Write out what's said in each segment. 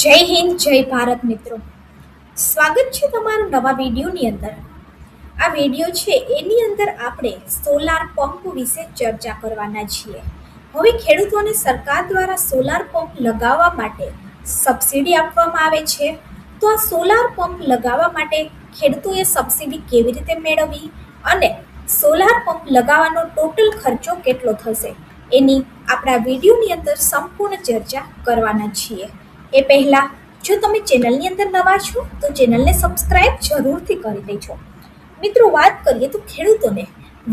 જય હિન્દ, જય ભારત મિત્રો. સ્વાગત છે તમારું નવા વિડીયોની અંદર. આ વિડીયો છે એની અંદર આપણે સોલાર પંપ વિશે ચર્ચા કરવાના છીએ. હવે ખેડૂતોને સરકાર દ્વારા સોલાર પંપ લગાવવા માટે સબસિડી આપવામાં આવે છે. તો આ સોલાર પંપ લગાવવા માટે ખેડૂતોએ સબસિડી કેવી રીતે મેળવવી અને સોલાર પંપ લગાવવાનો ટોટલ ખર્ચો કેટલો થશે એની આપણા વિડીયોની અંદર સંપૂર્ણ ચર્ચા કરવાના છીએ. એ પહેલાં જો તમે ચેનલની અંદર નવા છો તો ચેનલને સબસ્ક્રાઇબ જરૂરથી કરી દેજો. મિત્રો, વાત કરીએ તો ખેડૂતોને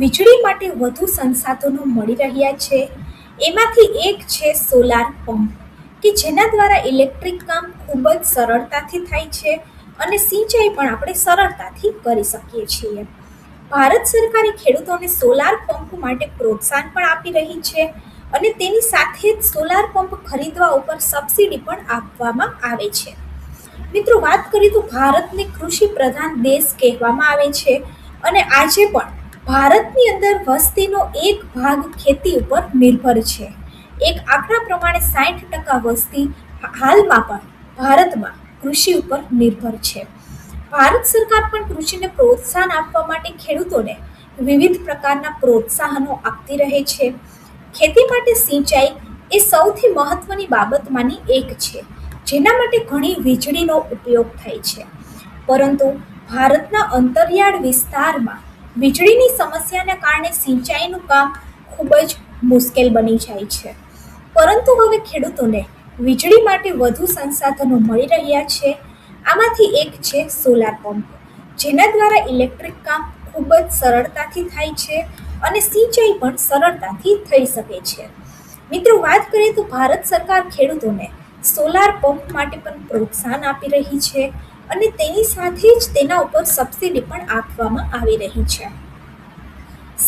વીજળી માટે વધુ સંસાધનો મળી રહ્યા છે. એમાંથી એક છે સોલાર પંપ, કે જેના દ્વારા ઇલેક્ટ્રિક કામ ખૂબ જ સરળતાથી થાય છે અને સિંચાઈ પણ આપણે સરળતાથી કરી શકીએ છીએ. ભારત સરકારે ખેડૂતોને સોલાર પંપ માટે પ્રોત્સાહન પણ આપી રહી છે અને તેની સાથે જ સોલાર પંપ ખરીદવા ઉપર સબસિડી પણ આપવામાં આવે છે. મિત્રો, વાત કરીએ તો ભારતને કૃષિ પ્રધાન દેશ કહેવામાં આવે છે અને આજે પણ ભારતની અંદર વસ્તીનો એક ભાગ ખેતી ઉપર નિર્ભર છે. એક આંકડા પ્રમાણે 60% વસ્તી હાલમાં પણ ભારતમાં કૃષિ ઉપર નિર્ભર છે. ભારત સરકાર પણ કૃષિને પ્રોત્સાહન આપવા માટે ખેડૂતોને વિવિધ પ્રકારના પ્રોત્સાહનો આપતી રહે છે. ખેતી માટે સિંચાઈ એ સૌથી મહત્વની બાબતમાંની એક છે, જેના માટે ઘણી વીજળીનો ઉપયોગ થાય છે. પરંતુ ભારતના અંતરિયાળ વિસ્તારમાં વીજળીની સમસ્યાના કારણે સિંચાઈનું કામ ખૂબ જ મુશ્કેલ બની જાય છે. પરંતુ હવે ખેડૂતોને વીજળી માટે વધુ સંસાધનો મળી રહ્યા છે. આમાંથી એક છે સોલાર પંપ, જેના દ્વારા ઇલેક્ટ્રિક કામ ખૂબ જ સરળતાથી થાય છે અને સિંચાઈ પણ સરળતાથી થઈ શકે છે. મિત્રો, વાત કરીએ તો ભારત સરકાર ખેડૂતોને સોલાર પંપ માટે પણ પ્રોત્સાહન આપી રહી છે અને તેની સાથે જ તેના ઉપર સબસિડી પણ આપવામાં આવી રહી છે.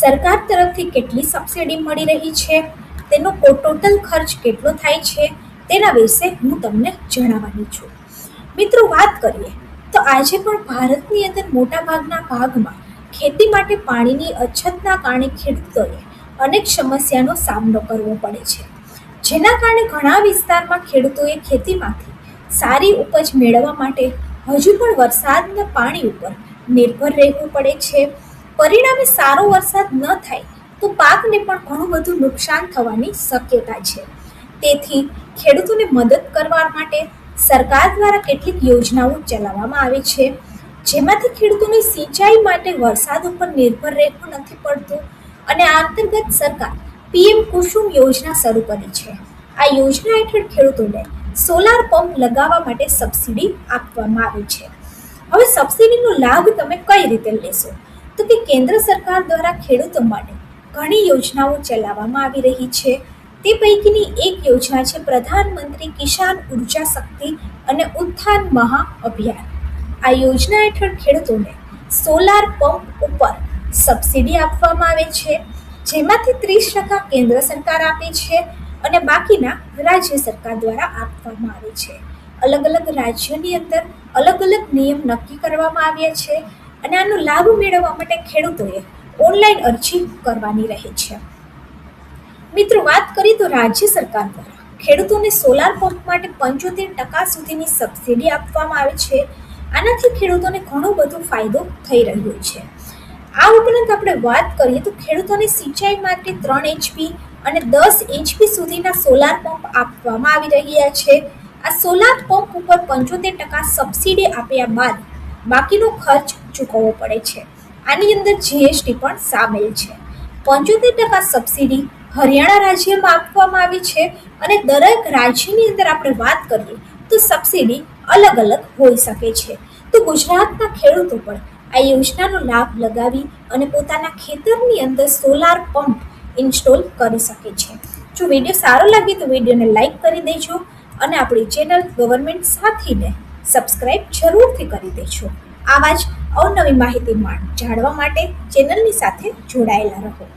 સરકાર તરફથી કેટલી સબસિડી મળી રહી છે, તેનો ટોટલ ખર્ચ કેટલો થાય છે તેના વિશે હું તમને જણાવવાની છું. મિત્રો, વાત કરીએ તો આજે પણ ભારતની અંદર મોટાભાગના ભાગમાં ખેતી માટે પાણીની અછતના કારણે ખેડૂતોએ અનેક સમસ્યાનો સામનો કરવો પડે છે. જેના કારણે ઘણા વિસ્તારમાં ખેડૂતોએ ખેતીમાંથી સારી ઉપજ મેળવવા માટે હજુ પણ વરસાદના પાણી ઉપર નિર્ભર રહેવું પડે છે. પરિણામે સારો વરસાદ ન થાય તો પાકને પણ ઘણું બધું નુકસાન થવાની શક્યતા છે. તેથી ખેડૂતોને મદદ કરવા માટે સરકાર દ્વારા કેટલીક યોજનાઓ ચલાવવામાં આવે છે, જેમાંથી ખેડૂતોને સિંચાઈ માટે વરસાદ ઉપર નિર્ભર રહેવું નથી પડતું અને આ અંતર્ગત સરકાર PM કુસુમ યોજના શરૂ કરી છે. આ યોજના હેઠળ ખેડૂતોને સોલાર પંપ લગાવવા માટે સબસિડી આપવામાં આવે છે. હવે સબસિડીનો લાભ તમે કઈ રીતે લેશો? તો કે કેન્દ્ર સરકાર દ્વારા ખેડૂતો માટે ઘણી યોજનાઓ ચલાવવામાં આવી રહી છે. તે પૈકીની એક યોજના છે પ્રધાનમંત્રી કિસાન ઉર્જા શક્તિ અને ઉત્થાન મહા અભિયાન. આ યોજના હેઠળ ખેડૂતોને સોલાર પંપ ઉપર સબસિડી આપવામાં આવે છે, જેમાંથી 30% કેન્દ્ર સરકાર આપે છે અને બાકીના રાજ્ય સરકાર દ્વારા આપવામાં આવે છે. અલગ અલગ રાજ્યોની અંદર અલગ અલગ નિયમ નક્કી કરવામાં આવ્યા છે અને આનો લાભ મેળવવા માટે ખેડૂતોએ ઓનલાઈન અરજી કરવાની રહે છે. મિત્રો, વાત કરીએ તો રાજ્ય સરકાર દ્વારા ખેડૂતોને સોલાર પંપ માટે 75% સુધીની સબસિડી આપવામાં આવે છે. આનાથી ખેડૂતોને ઘણો બધો ફાયદો થઈ રહ્યો છે. આ ઉપરાંત આપણે વાત કરીએ તો ખેડૂતોને સિંચાઈ માટે 3 HP અને 10 HP સુધીના સોલાર પંપ આપવામાં આવી રહ્યા છે. આ સોલાર પંપ ઉપર 75% સબસિડી આપ્યા બાદ બાકીનો ખર્ચ ચૂકવવો પડે છે. આની અંદર GST પણ સામેલ છે. 75% સબસિડી હરિયાણા રાજ્યમાં આપવામાં આવી છે અને દરેક રાજ્યની અંદર આપણે વાત કરીએ તો સબસિડી અલગ અલગ હોઈ શકે છે. તો ગુજરાતના ખેડૂતો પણ આ યોજનાનો લાભ લગાવી અને પોતાના ખેતરની અંદર સોલાર પંપ ઇન્સ્ટોલ કરી શકે છે. જો વિડીયો સારો લાગે તો વિડીયોને લાઈક કરી દેજો અને આપણી ચેનલ ગવર્મેન્ટ સાથીને સબસ્ક્રાઈબ જરૂરથી કરી દેજો. આવા જ અવનવી માહિતી જાણવા માટે ચેનલની સાથે જોડાયેલા રહો.